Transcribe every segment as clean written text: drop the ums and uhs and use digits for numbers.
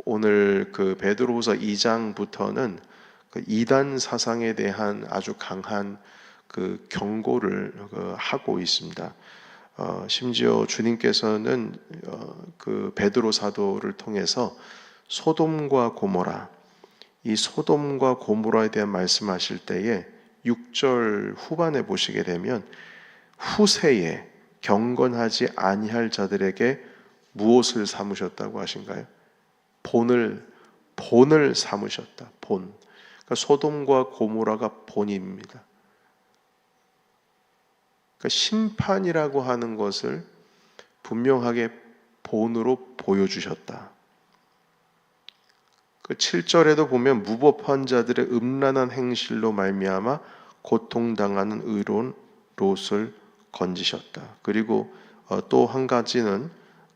오늘 그 베드로후서 2장부터는 그 이단 사상에 대한 아주 강한 그 경고를 하고 있습니다. 심지어 주님께서는 그 베드로 사도를 통해서 소돔과 고모라, 이 소돔과 고모라에 대한 말씀하실 때에 6절 후반에 보시게 되면 후세에 경건하지 아니할 자들에게 무엇을 삼으셨다고 하신가요? 본을 삼으셨다. 본. 그러니까 소돔과 고모라가 본입니다. 그러니까 심판이라고 하는 것을 분명하게 본으로 보여주셨다. 그 7절에도 보면 무법한 자들의 음란한 행실로 말미암아 고통당하는 의로운 롯을 건지셨다. 그리고 또 한 가지는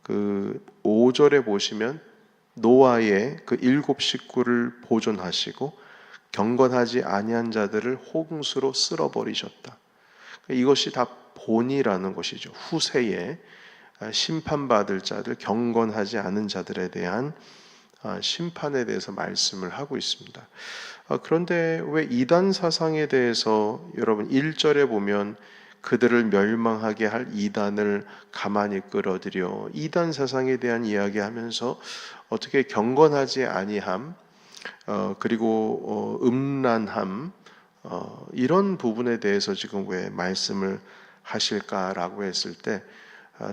그 5절에 보시면 노아의 그 7 식구를 보존하시고 경건하지 아니한 자들을 홍수로 쓸어버리셨다. 이것이 다 본이라는 것이죠. 후세에 심판받을 자들, 경건하지 않은 자들에 대한 심판에 대해서 말씀을 하고 있습니다. 그런데 왜 이단 사상에 대해서 여러분 1절에 보면 그들을 멸망하게 할 이단을 가만히 끌어들여 이단 사상에 대한 이야기하면서 어떻게 경건하지 아니함, 그리고 음란함, 이런 부분에 대해서 지금 왜 말씀을 하실까라고 했을 때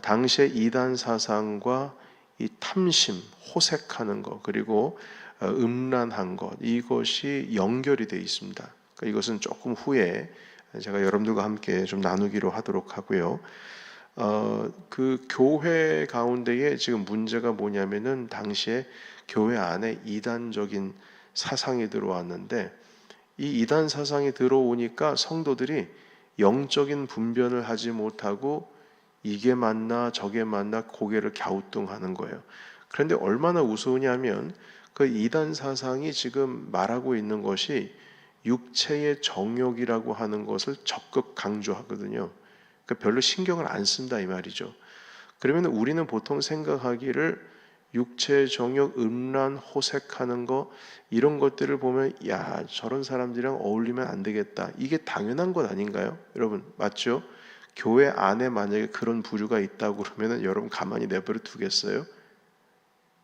당시의 이단 사상과 이 탐심, 호색하는 것, 그리고 음란한 것, 이것이 연결이 되어 있습니다. 그러니까 이것은 조금 후에 제가 여러분들과 함께 좀 나누기로 하도록 하고요. 그 교회 가운데에 지금 문제가 뭐냐면은 당시에 교회 안에 이단적인 사상이 들어왔는데 이 이단 사상이 들어오니까 성도들이 영적인 분별을 하지 못하고 이게 맞나 저게 맞나 고개를 갸우뚱하는 거예요. 그런데 얼마나 우스우냐면 그 이단 사상이 지금 말하고 있는 것이 육체의 정욕이라고 하는 것을 적극 강조하거든요. 그러니까 별로 신경을 안 쓴다 이 말이죠. 그러면 우리는 보통 생각하기를 육체의 정욕, 음란, 호색하는 거 이런 것들을 보면 야 저런 사람들이랑 어울리면 안 되겠다. 이게 당연한 것 아닌가요? 여러분 맞죠? 교회 안에 만약에 그런 부류가 있다고 그러면 여러분 가만히 내버려 두겠어요?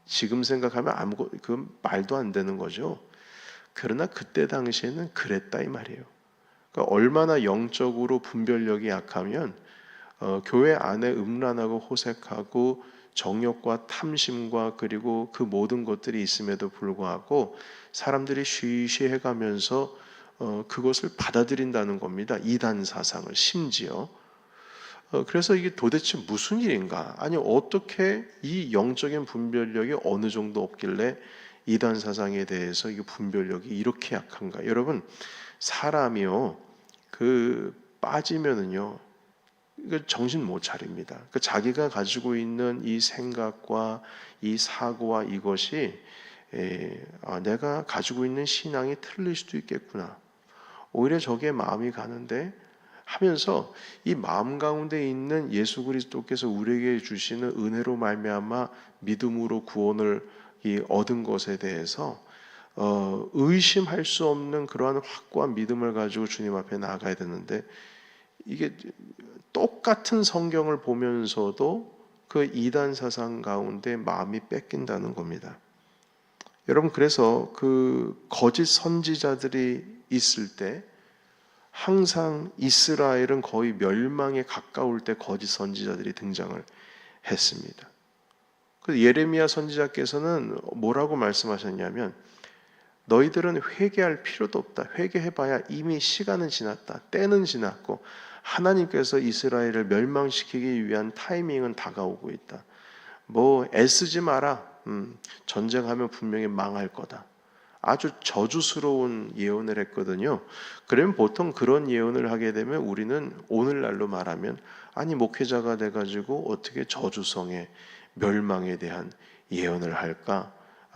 지금 생각하면 그 말도 안 되는 거죠. 그러나 그때 당시에는 그랬다 이 말이에요. 그러니까 얼마나 영적으로 분별력이 약하면 교회 안에 음란하고 호색하고 정욕과 탐심과 그리고 그 모든 것들이 있음에도 불구하고 사람들이 쉬쉬해가면서 그것을 받아들인다는 겁니다. 이단 사상을 심지어. 그래서 이게 도대체 무슨 일인가? 아니 어떻게 이 영적인 분별력이 어느 정도 없길래 이단 사상에 대해서 이 분별력이 이렇게 약한가? 여러분 사람이요 그 빠지면은요 이거 정신 못 차립니다. 그 자기가 가지고 있는 이 생각과 이 사고와 이것이 내가 가지고 있는 신앙이 틀릴 수도 있겠구나. 오히려 저게 마음이 가는데 하면서 이 마음 가운데 있는 예수 그리스도께서 우리에게 주시는 은혜로 말미암아 믿음으로 구원을 얻은 것에 대해서 의심할 수 없는 그러한 확고한 믿음을 가지고 주님 앞에 나아가야 되는데 이게 똑같은 성경을 보면서도 그 이단 사상 가운데 마음이 뺏긴다는 겁니다. 여러분 그래서 그 거짓 선지자들이 있을 때 항상 이스라엘은 거의 멸망에 가까울 때 거짓 선지자들이 등장을 했습니다. 그래서 예레미야 선지자께서는 뭐라고 말씀하셨냐면 너희들은 회개할 필요도 없다. 회개해봐야 이미 시간은 지났다. 때는 지났고 하나님께서 이스라엘을 멸망시키기 위한 타이밍은 다가오고 있다. 뭐 애쓰지 마라. 전쟁하면 분명히 망할 거다. 아주 저주스러운 예언을 했거든요. 그러면 보통 그런 예언을 하게 되면 우리는 오늘날로 말하면 아니 목회자가 돼가지고 어떻게 저주성의 멸망에 대한 예언을 할까?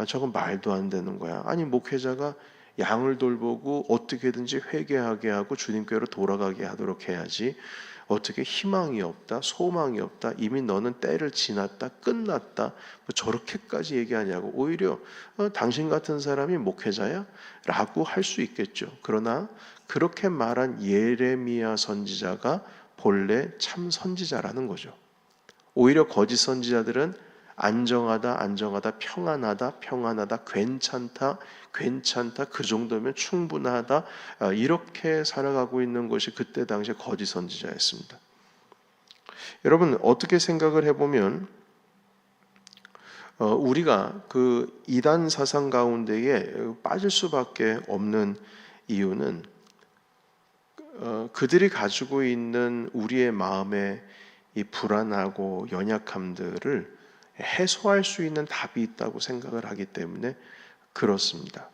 저건 말도 안 되는 거야. 아니 목회자가 양을 돌보고 어떻게든지 회개하게 하고 주님께로 돌아가게 하도록 해야지. 어떻게 희망이 없다, 소망이 없다, 이미 너는 때를 지났다, 끝났다, 뭐 저렇게까지 얘기하냐고. 오히려 당신 같은 사람이 목회자야? 라고 할 수 있겠죠. 그러나 그렇게 말한 예레미야 선지자가 본래 참 선지자라는 거죠. 오히려 거짓 선지자들은 안정하다, 안정하다, 평안하다, 평안하다, 괜찮다, 괜찮다, 그 정도면 충분하다, 이렇게 살아가고 있는 것이 그때 당시에 거짓 선지자였습니다. 여러분, 어떻게 생각을 해보면 우리가 그 이단 사상 가운데에 빠질 수밖에 없는 이유는 그들이 가지고 있는 우리의 마음의 이 불안하고 연약함들을 해소할 수 있는 답이 있다고 생각을 하기 때문에 그렇습니다.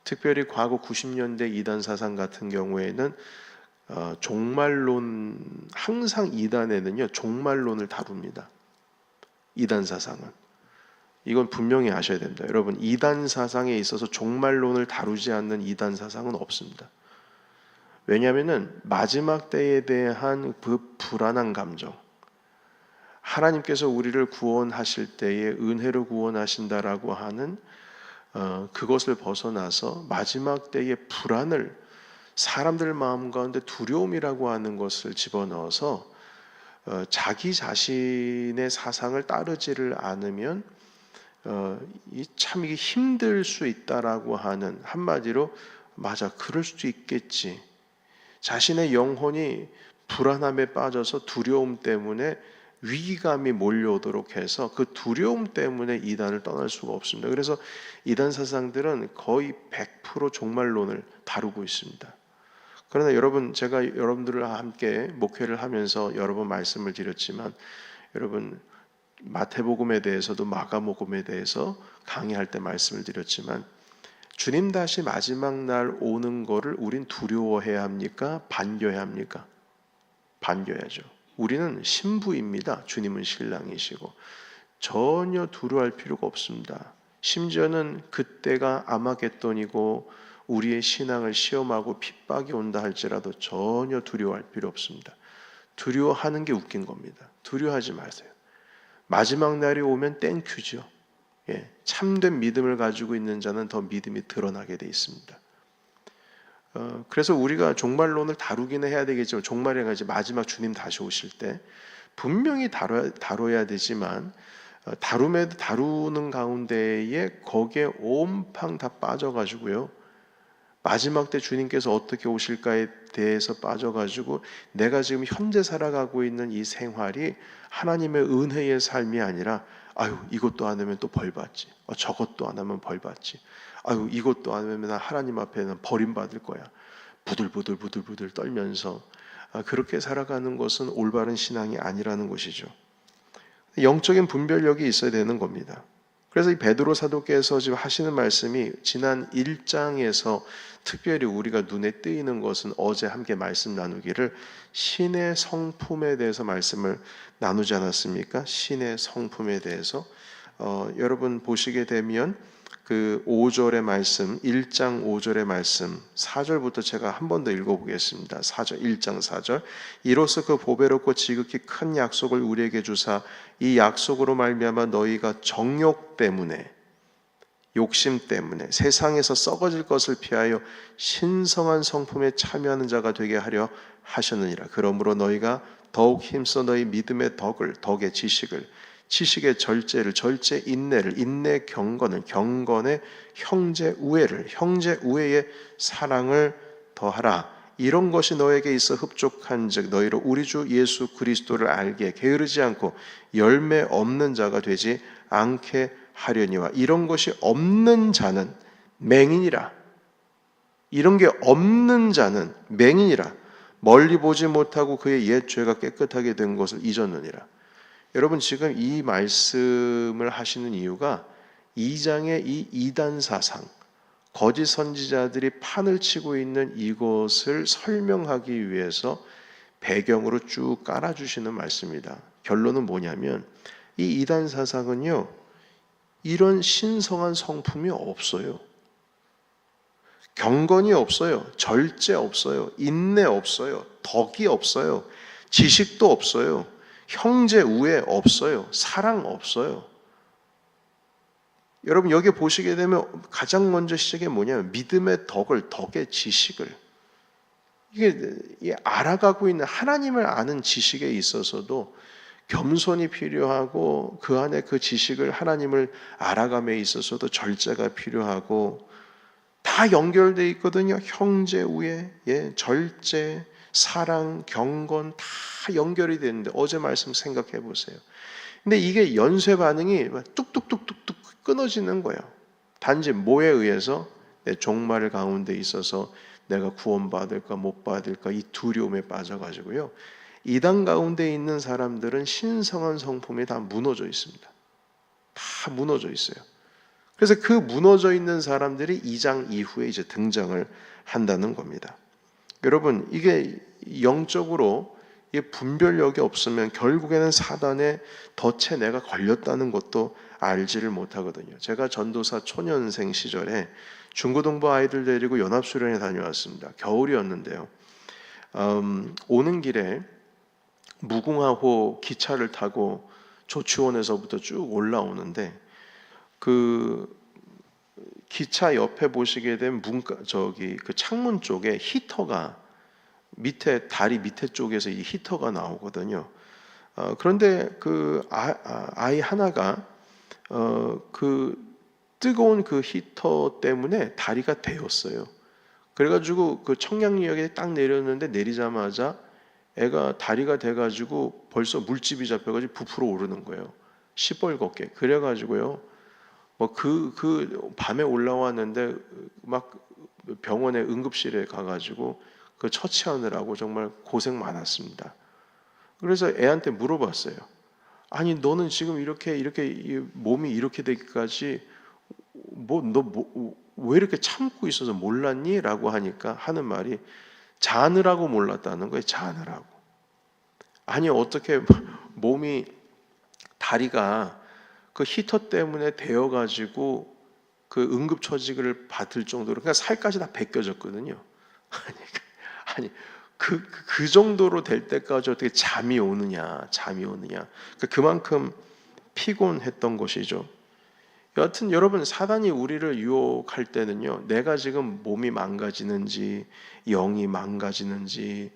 특별히 과거 90년대 이단 사상 같은 경우에는 종말론, 항상 이단에는요 종말론을 다룹니다. 이단 사상은 이건 분명히 아셔야 됩니다. 여러분, 이단 사상에 있어서 종말론을 다루지 않는 이단 사상은 없습니다. 왜냐하면 마지막 때에 대한 그 불안한 감정, 하나님께서 우리를 구원하실 때에 은혜로 구원하신다라고 하는 그것을 벗어나서 마지막 때의 불안을, 사람들 마음 가운데 두려움이라고 하는 것을 집어넣어서 자기 자신의 사상을 따르지를 않으면 참 이게 힘들 수 있다라고 하는, 한마디로 맞아, 그럴 수도 있겠지, 자신의 영혼이 불안함에 빠져서 두려움 때문에 위기감이 몰려오도록 해서 그 두려움 때문에 이단을 떠날 수가 없습니다. 그래서 이단 사상들은 거의 100% 종말론을 다루고 있습니다. 그러나 여러분, 제가 여러분들과 함께 목회를 하면서 여러 번 말씀을 드렸지만, 여러분 마태복음에 대해서도 마가복음에 대해서 강의할 때 말씀을 드렸지만, 주님 다시 마지막 날 오는 거를 우린 두려워해야 합니까? 반겨야 합니까? 반겨야죠. 우리는 신부입니다. 주님은 신랑이시고 전혀 두려워할 필요가 없습니다. 심지어는 그때가 아마겟돈이고 우리의 신앙을 시험하고 핍박이 온다 할지라도 전혀 두려워할 필요 없습니다. 두려워하는 게 웃긴 겁니다. 두려워하지 마세요. 마지막 날이 오면 땡큐죠. 참된 믿음을 가지고 있는 자는 더 믿음이 드러나게 돼 있습니다. 그래서 우리가 종말론을 다루기는 해야 되겠지만, 종말에 가지 마지막 주님 다시 오실 때 분명히 다뤄야 되지만, 다루는 가운데에 거기에 온팡 다 빠져가지고요, 마지막 때 주님께서 어떻게 오실까에 대해서 빠져가지고 내가 지금 현재 살아가고 있는 이 생활이 하나님의 은혜의 삶이 아니라, 아유 이것도 안 하면 또 벌받지, 저것도 안 하면 벌받지, 아유 이것도 안 하면 나 하나님 앞에는 버림받을 거야, 부들부들 떨면서 그렇게 살아가는 것은 올바른 신앙이 아니라는 것이죠. 영적인 분별력이 있어야 되는 겁니다. 그래서 이 베드로 사도께서 지금 하시는 말씀이 지난 1장에서 특별히 우리가 눈에 띄는 것은, 어제 함께 말씀 나누기를 신의 성품에 대해서 말씀을 나누지 않았습니까? 신의 성품에 대해서 여러분 보시게 되면 그 5절의 말씀, 1장 5절의 말씀 4절부터 제가 한 번 더 읽어보겠습니다. 4절, 1장 4절. 이로써 그 보배롭고 지극히 큰 약속을 우리에게 주사 이 약속으로 말미암아 너희가 정욕 때문에, 욕심 때문에 세상에서 썩어질 것을 피하여 신성한 성품에 참여하는 자가 되게 하려 하셨느니라. 그러므로 너희가 더욱 힘써 너희 믿음의 덕을, 덕의 지식을, 지식의 절제를, 절제 인내를, 인내 경건을, 경건의 형제 우애를, 형제 우애의 사랑을 더하라. 이런 것이 너에게 있어 흡족한즉 너희로 우리 주 예수 그리스도를 알게 게으르지 않고 열매 없는 자가 되지 않게 하려니와. 이런 것이 없는 자는 맹인이라. 이런 게 없는 자는 맹인이라. 멀리 보지 못하고 그의 옛 죄가 깨끗하게 된 것을 잊었느니라. 여러분, 지금 이 말씀을 하시는 이유가 2장의 이 이단 사상, 거짓 선지자들이 판을 치고 있는 이것을 설명하기 위해서 배경으로 쭉 깔아주시는 말씀입니다. 결론은 뭐냐면, 이 이단 사상은요, 이런 신성한 성품이 없어요. 경건이 없어요. 절제 없어요. 인내 없어요. 덕이 없어요. 지식도 없어요. 형제 우애 없어요. 사랑 없어요. 여러분 여기 보시게 되면 가장 먼저 시작이 뭐냐면 믿음의 덕의 지식을 이게 알아가고 있는 하나님을 아는 지식에 있어서도 겸손이 필요하고 그 안에 그 지식을 하나님을 알아감에 있어서도 절제가 필요하고 다 연결되어 있거든요. 형제 우애, 절제, 사랑, 경건 다 연결이 되는데 어제 말씀 생각해 보세요. 근데 이게 연쇄 반응이 뚝뚝뚝뚝뚝 끊어지는 거예요. 단지 뭐에 의해서 내 종말 가운데 있어서 내가 구원받을까 못 받을까 이 두려움에 빠져가지고요. 이단 가운데 있는 사람들은 신성한 성품이 다 무너져 있습니다. 다 무너져 있어요. 그래서 그 무너져 있는 사람들이 2장 이후에 이제 등장을 한다는 겁니다. 여러분 이게 영적으로 분별력이 없으면 결국에는 사단의 덫에 내가 걸렸다는 것도 알지를 못하거든요. 제가 전도사 초년생 시절에 중고등부 아이들 데리고 연합수련회 다녀왔습니다. 겨울이었는데요. 오는 길에 무궁화호 기차를 타고 조치원에서부터 쭉 올라오는데 그 기차 옆에 보시게 된 그 창문 쪽에 히터가 밑에 다리 밑에 쪽에서 이 히터가 나오거든요. 그런데 그 아이 하나가 그 뜨거운 그 히터 때문에 다리가 데였어요. 그래가지고 그 청량리역에 딱 내렸는데 내리자마자 애가 다리가 돼가지고 벌써 물집이 잡혀가지고 부풀어 오르는 거예요. 시뻘겋게. 그래가지고요. 그 밤에 올라왔는데 막 병원에 응급실에 가가지고 그 처치하느라고 정말 고생 많았습니다. 그래서 애한테 물어봤어요. 아니 너는 지금 이렇게 몸이 이렇게 되기까지 왜 이렇게 참고 있어서 몰랐니? 라고 하니까 하는 말이 자느라고 몰랐다는 거예요. 자느라고. 아니 어떻게 몸이 다리가 그 히터 때문에 데여가지고 그 응급처치를 받을 정도로 그러니까 살까지 다 벗겨졌거든요. 아니 그 정도로 될 때까지 어떻게 잠이 오느냐. 그러니까 그만큼 피곤했던 것이죠. 여하튼 여러분 사단이 우리를 유혹할 때는요. 내가 지금 몸이 망가지는지 영이 망가지는지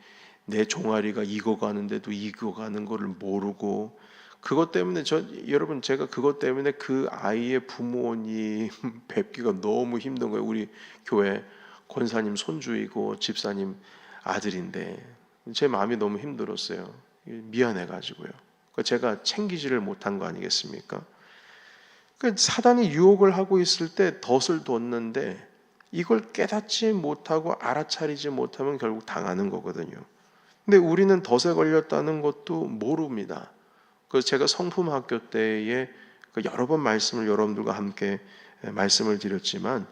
내 종아리가 익어가는데도 익어가는 거를 모르고 그것 때문에 여러분 제가 그것 때문에 그 아이의 부모님 뵙기가 너무 힘든 거예요. 우리 교회 권사님 손주이고 집사님 아들인데 제 마음이 너무 힘들었어요. 미안해가지고요. 제가 챙기지를 못한 거 아니겠습니까? 사단이 유혹을 하고 있을 때 덫을 뒀는데 이걸 깨닫지 못하고 알아차리지 못하면 결국 당하는 거거든요. 근데 우리는 덫에 걸렸다는 것도 모릅니다. 그래서 제가 성품학교 때에 여러 번 말씀을 여러분들과 함께 말씀을 드렸지만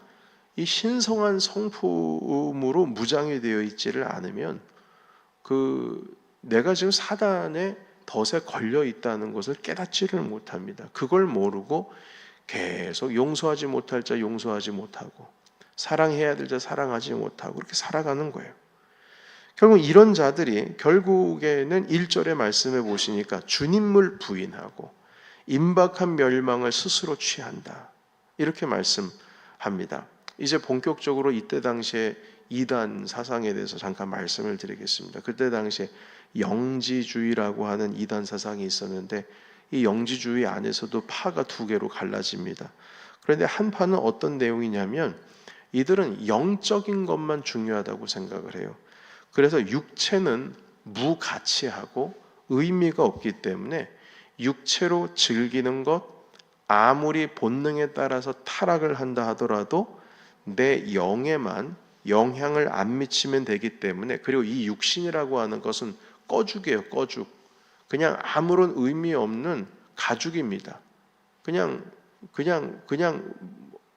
이 신성한 성품으로 무장이 되어 있지를 않으면 내가 지금 사단의 덫에 걸려 있다는 것을 깨닫지를 못합니다. 그걸 모르고 계속 용서하지 못할 자 용서하지 못하고 사랑해야 될 자 사랑하지 못하고 그렇게 살아가는 거예요. 결국 이런 자들이 결국에는 1절의 말씀해 보시니까 주님을 부인하고 임박한 멸망을 스스로 취한다. 이렇게 말씀합니다. 이제 본격적으로 이때 당시에 이단 사상에 대해서 잠깐 말씀을 드리겠습니다. 그때 당시에 영지주의라고 하는 이단 사상이 있었는데 이 영지주의 안에서도 파가 두 개로 갈라집니다. 그런데 한 파는 어떤 내용이냐면 이들은 영적인 것만 중요하다고 생각을 해요. 그래서 육체는 무가치하고 의미가 없기 때문에 육체로 즐기는 것 아무리 본능에 따라서 타락을 한다 하더라도 내 영에만 영향을 안 미치면 되기 때문에 그리고 이 육신이라고 하는 것은 꺼죽이에요. 꺼죽. 그냥 아무런 의미 없는 가죽입니다. 그냥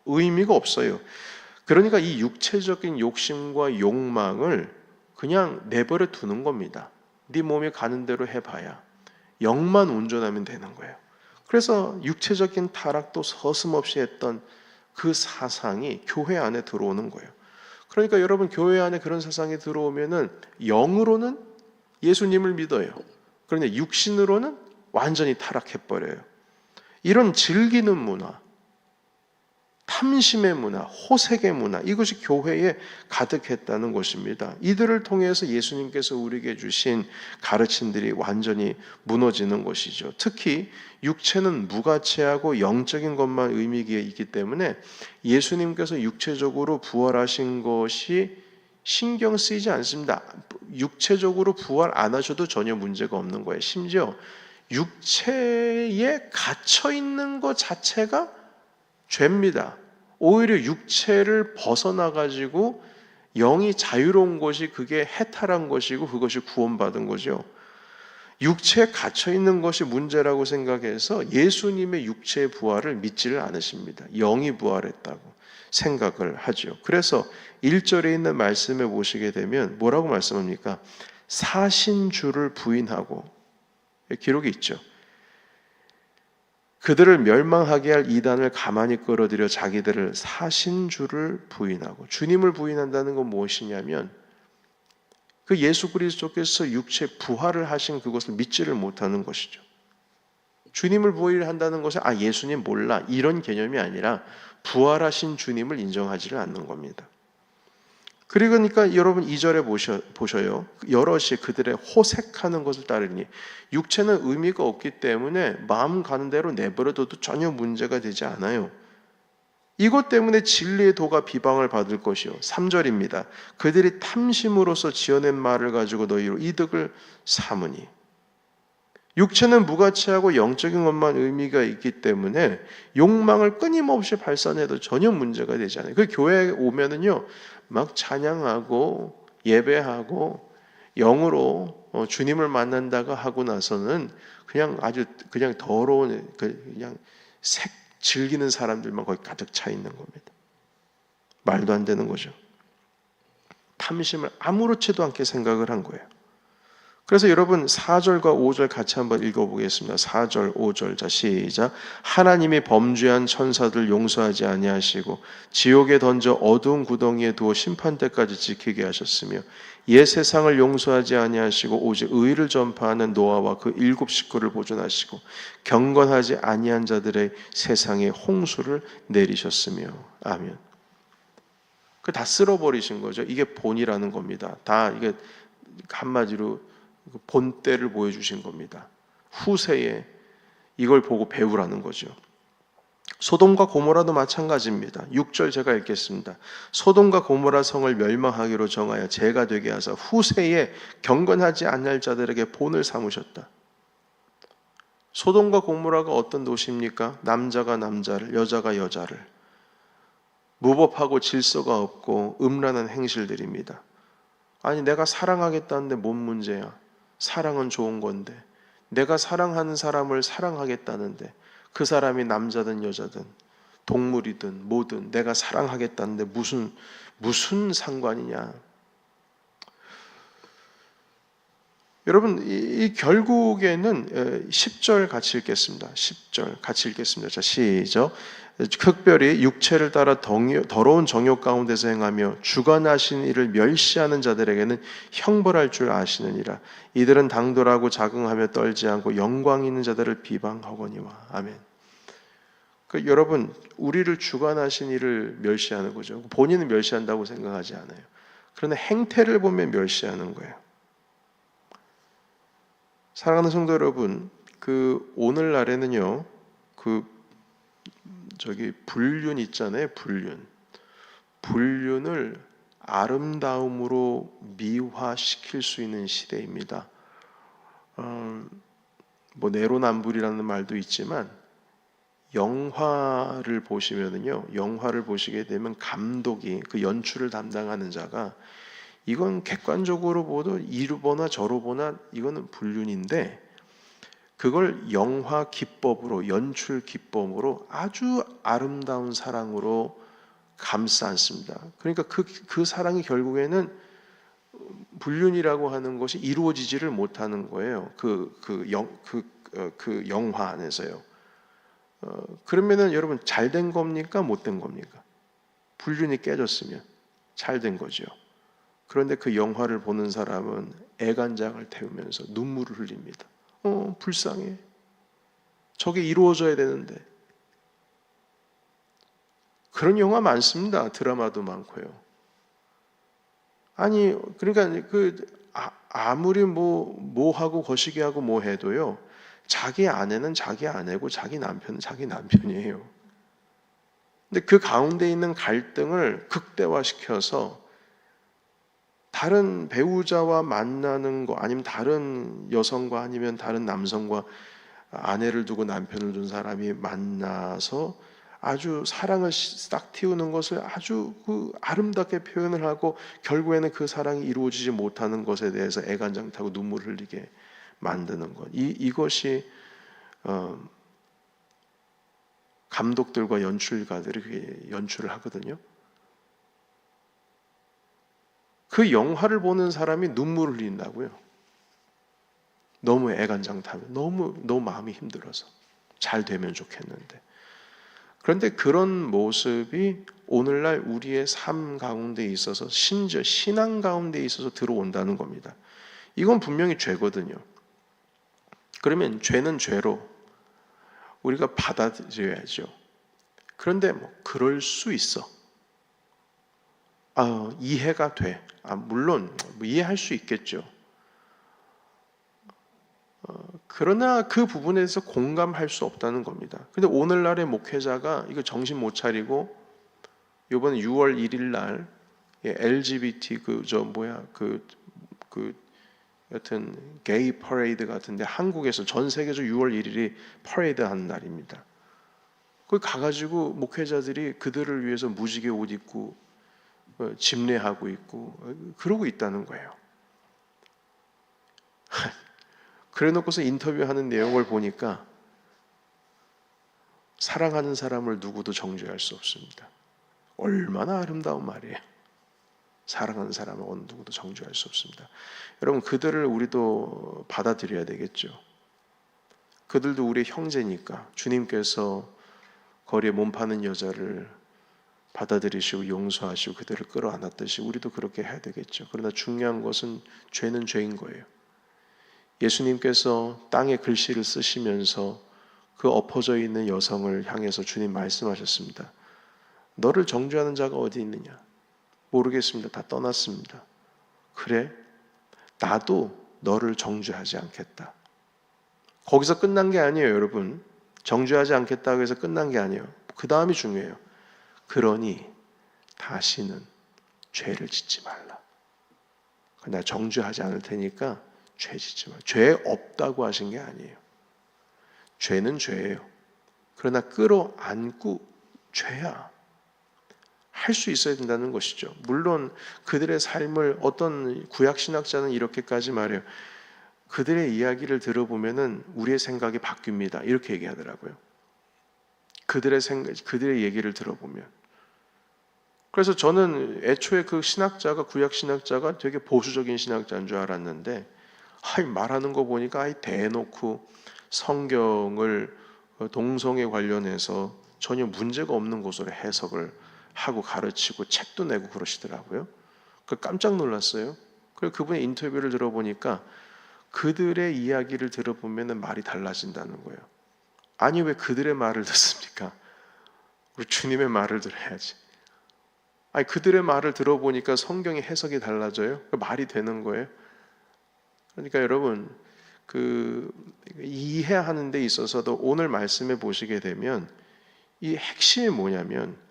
의미가 없어요. 그러니까 이 육체적인 욕심과 욕망을 그냥 내버려 두는 겁니다. 네 몸이 가는 대로 해봐야 영만 온전하면 되는 거예요. 그래서 육체적인 타락도 서슴없이 했던 그 사상이 교회 안에 들어오는 거예요. 그러니까 여러분 교회 안에 그런 사상이 들어오면은 영으로는 예수님을 믿어요. 그런데 육신으로는 완전히 타락해버려요. 이런 즐기는 문화, 탐심의 문화, 호색의 문화, 이것이 교회에 가득했다는 것입니다. 이들을 통해서 예수님께서 우리에게 주신 가르침들이 완전히 무너지는 것이죠. 특히 육체는 무가치하고 영적인 것만 의미가 있기 때문에 예수님께서 육체적으로 부활하신 것이 신경 쓰이지 않습니다. 육체적으로 부활 안 하셔도 전혀 문제가 없는 거예요. 심지어 육체에 갇혀 있는 것 자체가 죄입니다. 오히려 육체를 벗어나 가지고 영이 자유로운 것이 그게 해탈한 것이고 그것이 구원받은 거죠. 육체에 갇혀 있는 것이 문제라고 생각해서 예수님의 육체의 부활을 믿지를 않으십니다. 영이 부활했다고 생각을 하죠. 그래서 1절에 있는 말씀에 보시게 되면 뭐라고 말씀합니까? 사신 주를 부인하고, 기록이 있죠. 그들을 멸망하게 할 이단을 가만히 끌어들여 자기들을 사신 주를 부인하고, 주님을 부인한다는 건 무엇이냐면 그 예수 그리스도께서 육체 부활을 하신 그것을 믿지를 못하는 것이죠. 주님을 부인한다는 것은 예수님 몰라 이런 개념이 아니라 부활하신 주님을 인정하지를 않는 겁니다. 그러니까 여러분 2절에 보셔요. 여럿이 그들의 호색하는 것을 따르니, 육체는 의미가 없기 때문에 마음 가는 대로 내버려둬도 전혀 문제가 되지 않아요. 이것 때문에 진리의 도가 비방을 받을 것이요. 3절입니다. 그들이 탐심으로서 지어낸 말을 가지고 너희로 이득을 삼으니, 육체는 무가치하고 영적인 것만 의미가 있기 때문에 욕망을 끊임없이 발산해도 전혀 문제가 되지 않아요. 그 교회에 오면은요, 막 찬양하고 예배하고 영으로 주님을 만난다고 하고 나서는 그냥 아주 그냥 더러운 그냥 즐기는 사람들만 거기 가득 차 있는 겁니다. 말도 안 되는 거죠. 탐심을 아무렇지도 않게 생각을 한 거예요. 그래서 여러분 4절과 5절 같이 한번 읽어보겠습니다. 4절, 5절. 자, 시작. 하나님이 범죄한 천사들 용서하지 아니하시고 지옥에 던져 어두운 구덩이에 두어 심판 때까지 지키게 하셨으며 옛 세상을 용서하지 아니하시고 오직 의를 전파하는 노아와 그 7 식구를 보존하시고 경건하지 아니한 자들의 세상에 홍수를 내리셨으며. 아멘. 그 다 쓸어버리신 거죠. 이게 본이라는 겁니다. 다 이게 한마디로 본때를 보여주신 겁니다. 후세에 이걸 보고 배우라는 거죠. 소돔과 고모라도 마찬가지입니다. 6절 제가 읽겠습니다. 소돔과 고모라 성을 멸망하기로 정하여 죄가 되게 하사 후세에 경건하지 않을 자들에게 본을 삼으셨다. 소돔과 고모라가 어떤 도시입니까? 남자가 남자를, 여자가 여자를, 무법하고 질서가 없고 음란한 행실들입니다. 아니, 내가 사랑하겠다는데 뭔 문제야? 사랑은 좋은 건데, 내가 사랑하는 사람을 사랑하겠다는데 그 사람이 남자든 여자든 동물이든 뭐든 내가 사랑하겠다는데 무슨 상관이냐? 여러분, 이 결국에는 10절 같이 읽겠습니다. 10절 같이 읽겠습니다. 자, 시작. 특별히 육체를 따라 더러운 정욕 가운데서 행하며 주관하신 이를 멸시하는 자들에게는 형벌할 줄 아시느니라. 이들은 당돌하고 자긍하며 떨지 않고 영광 있는 자들을 비방하거니와. 아멘. 여러분, 우리를 주관하신 이를 멸시하는 거죠. 본인은 멸시한다고 생각하지 않아요. 그러나 행태를 보면 멸시하는 거예요. 사랑하는 성도 여러분, 오늘날에는요, 불륜 있잖아요. 불륜을 아름다움으로 미화시킬 수 있는 시대입니다. 내로남불이라는 말도 있지만, 영화를 보시게 되면 감독이 그 연출을 담당하는 자가 이건 객관적으로 보도 이루 보나 저루 보나 이거는 불륜인데, 그걸 영화 기법으로, 연출 기법으로 아주 아름다운 사랑으로 감싸 안습니다. 그러니까 그 사랑이 결국에는 불륜이라고 하는 것이 이루어지지를 못하는 거예요. 그 영화 안에서요. 그러면은 여러분, 잘된 겁니까? 못된 겁니까? 불륜이 깨졌으면 잘된 거죠. 그런데 그 영화를 보는 사람은 애간장을 태우면서 눈물을 흘립니다. 불쌍해. 저게 이루어져야 되는데. 그런 영화 많습니다. 드라마도 많고요. 아니, 그러니까 아무리 뭐 하고 거시기 하고 뭐 해도요. 자기 아내는 자기 아내고 자기 남편은 자기 남편이에요. 근데 그 가운데 있는 갈등을 극대화시켜서 다른 배우자와 만나는 거 아니면 다른 여성과 아니면 다른 남성과 아내를 두고 남편을 둔 사람이 만나서 아주 사랑을 싹 틔우는 것을 아주 아름답게 표현을 하고 결국에는 그 사랑이 이루어지지 못하는 것에 대해서 애간장 타고 눈물 흘리게 만드는 것. 이것이 감독들과 연출가들이 그게 연출을 하거든요. 그 영화를 보는 사람이 눈물을 흘린다고요. 너무 애간장 타면 너무 마음이 힘들어서 잘 되면 좋겠는데. 그런데 그런 모습이 오늘날 우리의 삶 가운데 있어서 심지어 신앙 가운데 있어서 들어온다는 겁니다. 이건 분명히 죄거든요. 그러면 죄는 죄로 우리가 받아들여야죠. 그런데 그럴 수 있어. 이해가 돼. 물론 이해할 수 있겠죠. 그러나 그 부분에 대해서 공감할 수 없다는 겁니다. 근데 오늘날의 목회자가 이거 정신 못 차리고 이번 6월 1일 날 LGBT 여튼 게이 퍼레이드 같은데 한국에서 전 세계적으로 6월 1일이 퍼레이드 하는 날입니다. 거기 가가지고 목회자들이 그들을 위해서 무지개 옷 입고 집례하고 있고 그러고 있다는 거예요. 그래 놓고서 인터뷰하는 내용을 보니까 사랑하는 사람을 누구도 정죄할 수 없습니다. 얼마나 아름다운 말이에요. 사랑하는 사람을 어느 누구도 정죄할 수 없습니다. 여러분 그들을 우리도 받아들여야 되겠죠. 그들도 우리의 형제니까 주님께서 거리에 몸 파는 여자를 받아들이시고 용서하시고 그들을 끌어안았듯이 우리도 그렇게 해야 되겠죠. 그러나 중요한 것은 죄는 죄인 거예요. 예수님께서 땅에 글씨를 쓰시면서 그 엎어져 있는 여성을 향해서 주님 말씀하셨습니다. 너를 정죄하는 자가 어디 있느냐? 모르겠습니다. 다 떠났습니다. 그래? 나도 너를 정죄하지 않겠다. 거기서 끝난 게 아니에요, 여러분. 정죄하지 않겠다고 해서 끝난 게 아니에요. 그 다음이 중요해요. 그러니 다시는 죄를 짓지 말라. 나 정죄하지 않을 테니까 죄 짓지 말라. 죄 없다고 하신 게 아니에요. 죄는 죄예요. 그러나 끌어안고 죄야. 할 수 있어야 된다는 것이죠. 물론 그들의 삶을 어떤 구약신학자는 이렇게까지 말해요. 그들의 이야기를 들어보면은 우리의 생각이 바뀝니다. 이렇게 얘기하더라고요. 그들의 얘기를 들어보면. 그래서 저는 애초에 그 신학자가 구약 신학자가 되게 보수적인 신학자인 줄 알았는데 말하는 거 보니까 대놓고 성경을 동성애 관련해서 전혀 문제가 없는 것으로 해석을 하고 가르치고 책도 내고 그러시더라고요. 깜짝 놀랐어요. 그리고 그분의 인터뷰를 들어보니까 그들의 이야기를 들어보면 말이 달라진다는 거예요. 아니 왜 그들의 말을 듣습니까? 우리 주님의 말을 들어야지. 아니 그들의 말을 들어보니까 성경의 해석이 달라져요. 말이 되는 거예요. 그러니까 여러분 이해하는 데 있어서도 오늘 말씀해 보시게 되면 이 핵심이 뭐냐면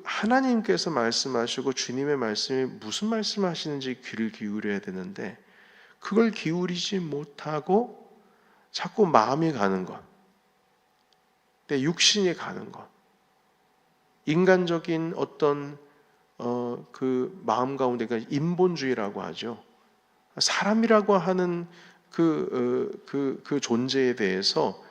하나님께서 말씀하시고 주님의 말씀이 무슨 말씀하시는지 귀를 기울여야 되는데 그걸 기울이지 못하고 자꾸 마음이 가는 것, 내 육신이 가는 것, 인간적인 어떤 마음 가운데 인본주의라고 하죠. 사람이라고 하는 그 존재에 대해서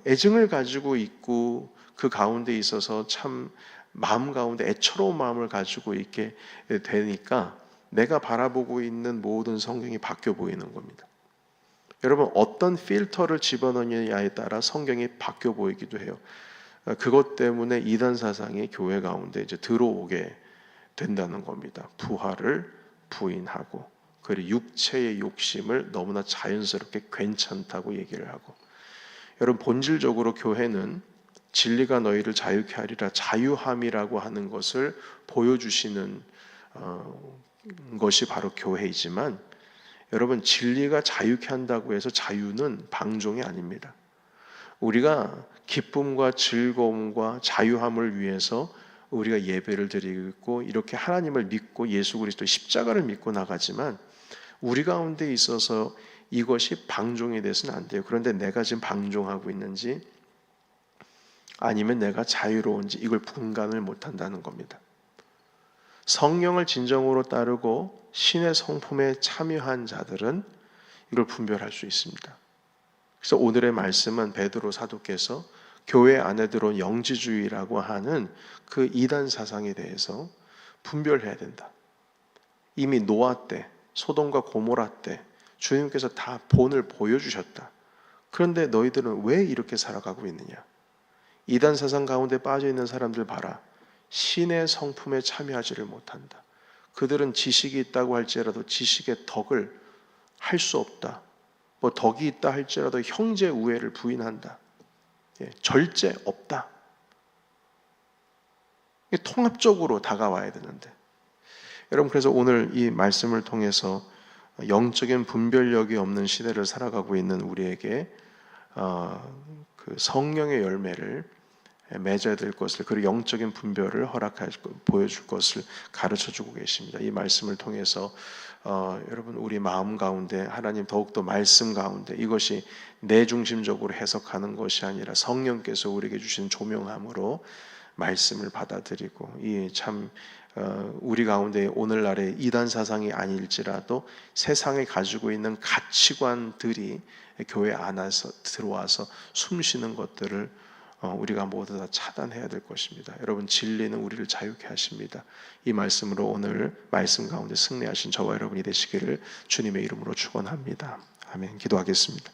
애증을 가지고 있고 그 가운데 있어서 참 마음 가운데 애처로운 마음을 가지고 있게 되니까 내가 바라보고 있는 모든 성경이 바뀌어 보이는 겁니다. 여러분 어떤 필터를 집어넣느냐에 따라 성경이 바뀌어 보이기도 해요. 그것 때문에 이단 사상이 교회 가운데 이제 들어오게 된다는 겁니다. 부활을 부인하고, 그리고 육체의 욕심을 너무나 자연스럽게 괜찮다고 얘기를 하고. 여러분, 본질적으로 교회는 진리가 너희를 자유케 하리라, 자유함이라고 하는 것을 보여주시는 것이 바로 교회이지만, 여러분, 진리가 자유케 한다고 해서 자유는 방종이 아닙니다. 우리가 기쁨과 즐거움과 자유함을 위해서 우리가 예배를 드리고 있고, 이렇게 하나님을 믿고 예수 그리스도 십자가를 믿고 나가지만, 우리 가운데 있어서 이것이 방종이 돼서는 안 돼요. 그런데 내가 지금 방종하고 있는지 아니면 내가 자유로운지 이걸 분간을 못한다는 겁니다. 성령을 진정으로 따르고 신의 성품에 참여한 자들은 이걸 분별할 수 있습니다. 그래서 오늘의 말씀은 베드로 사도께서 교회 안에 들어온 영지주의라고 하는 그 이단 사상에 대해서 분별해야 된다. 이미 노아 때, 소돔과 고모라 때 주님께서 다 본을 보여주셨다. 그런데 너희들은 왜 이렇게 살아가고 있느냐? 이단 사상 가운데 빠져 있는 사람들 봐라. 신의 성품에 참여하지를 못한다. 그들은 지식이 있다고 할지라도 지식의 덕을 할 수 없다. 뭐 덕이 있다 할지라도 형제 우애를 부인한다. 절제 없다. 통합적으로 다가와야 되는데, 여러분, 그래서 오늘 이 말씀을 통해서 영적인 분별력이 없는 시대를 살아가고 있는 우리에게 그 성령의 열매를 맺어야 될 것을, 그리고 영적인 분별을 보여줄 것을 가르쳐주고 계십니다. 이 말씀을 통해서 여러분, 우리 마음 가운데 하나님 더욱더 말씀 가운데, 이것이 내 중심적으로 해석하는 것이 아니라 성령께서 우리에게 주신 조명함으로 말씀을 받아들이고, 이 참 우리 가운데 오늘날의 이단 사상이 아닐지라도 세상에 가지고 있는 가치관들이 교회 안에서 들어와서 숨쉬는 것들을 우리가 모두 다 차단해야 될 것입니다. 여러분, 진리는 우리를 자유케 하십니다. 이 말씀으로 오늘 말씀 가운데 승리하신 저와 여러분이 되시기를 주님의 이름으로 축원합니다. 아멘. 기도하겠습니다.